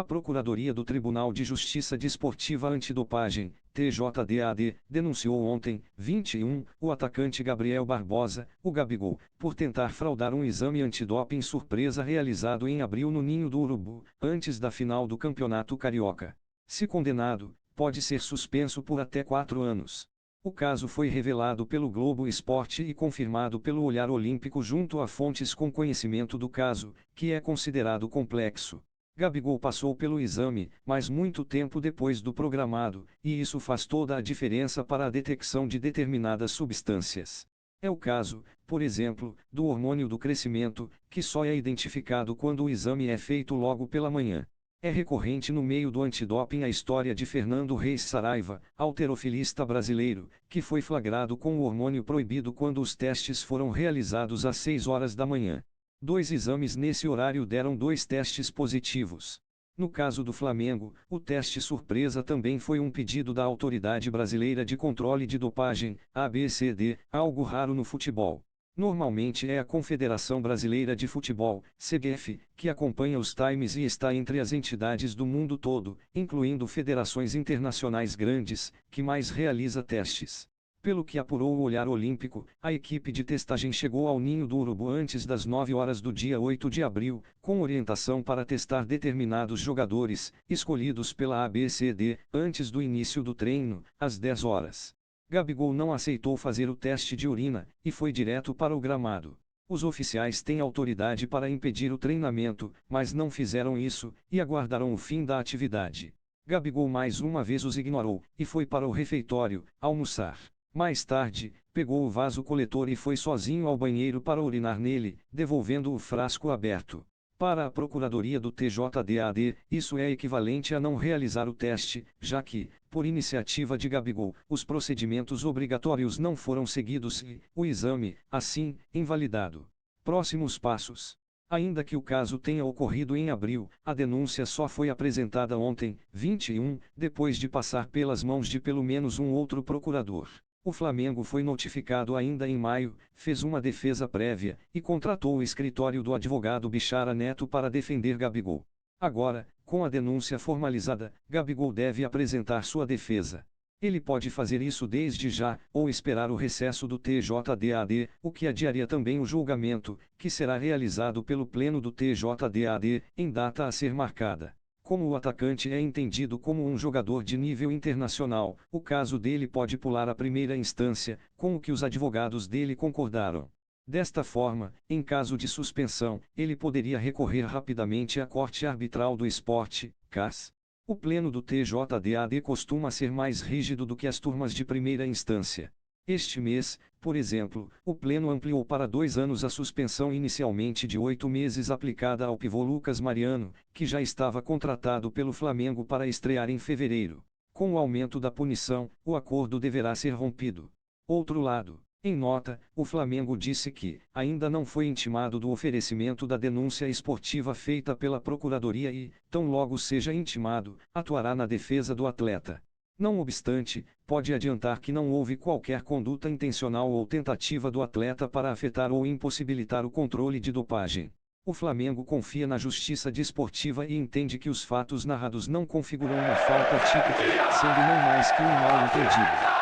Procuradoria do Tribunal de Justiça Desportiva Antidopagem, TJDAD, denunciou ontem, 21, o atacante Gabriel Barbosa, o Gabigol, por tentar fraudar um exame antidoping surpresa realizado em abril no Ninho do Urubu, antes da final do Campeonato Carioca. Se condenado, pode ser suspenso por até 4 anos. O caso foi revelado pelo Globo Esporte e confirmado pelo Olhar Olímpico junto a fontes com conhecimento do caso, que é considerado complexo. Gabigol passou pelo exame, mas muito tempo depois do programado, e isso faz toda a diferença para a detecção de determinadas substâncias. É o caso, por exemplo, do hormônio do crescimento, que só é identificado quando o exame é feito logo pela manhã. É recorrente no meio do antidoping a história de Fernando Reis Saraiva, halterofilista brasileiro, que foi flagrado com o hormônio proibido quando os testes foram realizados às 6 horas da manhã. 2 exames nesse horário deram 2 testes positivos. No caso do Flamengo, o teste surpresa também foi um pedido da Autoridade Brasileira de Controle de Dopagem, ABCD, algo raro no futebol. Normalmente é a Confederação Brasileira de Futebol, CBF, que acompanha os times e está entre as entidades do mundo todo, incluindo federações internacionais grandes, que mais realiza testes. Pelo que apurou o Olhar Olímpico, a equipe de testagem chegou ao Ninho do Urubu antes das 9 horas do dia 8 de abril, com orientação para testar determinados jogadores, escolhidos pela ABCD, antes do início do treino, às 10 horas. Gabigol não aceitou fazer o teste de urina, e foi direto para o gramado. Os oficiais têm autoridade para impedir o treinamento, mas não fizeram isso, e aguardaram o fim da atividade. Gabigol mais uma vez os ignorou, e foi para o refeitório, almoçar. Mais tarde, pegou o vaso coletor e foi sozinho ao banheiro para urinar nele, devolvendo o frasco aberto. Para a Procuradoria do TJDAD, isso é equivalente a não realizar o teste, já que, por iniciativa de Gabigol, os procedimentos obrigatórios não foram seguidos e, o exame, assim, invalidado. Próximos passos. Ainda que o caso tenha ocorrido em abril, a denúncia só foi apresentada ontem, 21, depois de passar pelas mãos de pelo menos um outro procurador. O Flamengo foi notificado ainda em maio, fez uma defesa prévia, e contratou o escritório do advogado Bichara Neto para defender Gabigol. Agora, com a denúncia formalizada, Gabigol deve apresentar sua defesa. Ele pode fazer isso desde já, ou esperar o recesso do TJDAD, o que adiaria também o julgamento, que será realizado pelo Pleno do TJDAD, em data a ser marcada. Como o atacante é entendido como um jogador de nível internacional, o caso dele pode pular à primeira instância, com o que os advogados dele concordaram. Desta forma, em caso de suspensão, ele poderia recorrer rapidamente à Corte Arbitral do Esporte, CAS. O Pleno do TJDAD costuma ser mais rígido do que as turmas de primeira instância. Este mês, por exemplo, o Pleno ampliou para 2 anos a suspensão inicialmente de 8 meses aplicada ao pivô Lucas Mariano, que já estava contratado pelo Flamengo para estrear em fevereiro. Com o aumento da punição, o acordo deverá ser rompido. Outro lado. Em nota, o Flamengo disse que ainda não foi intimado do oferecimento da denúncia esportiva feita pela Procuradoria e, tão logo seja intimado, atuará na defesa do atleta. Não obstante, pode adiantar que não houve qualquer conduta intencional ou tentativa do atleta para afetar ou impossibilitar o controle de dopagem. O Flamengo confia na justiça desportiva e entende que os fatos narrados não configuram uma falta típica, sendo não mais que um mal-entendido.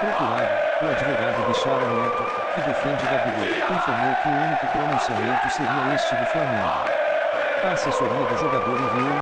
Procurado, o advogado Bichara Neto, que defende Gabigol, informou que o único pronunciamento seria este do Flamengo. A assessoria do jogador enviou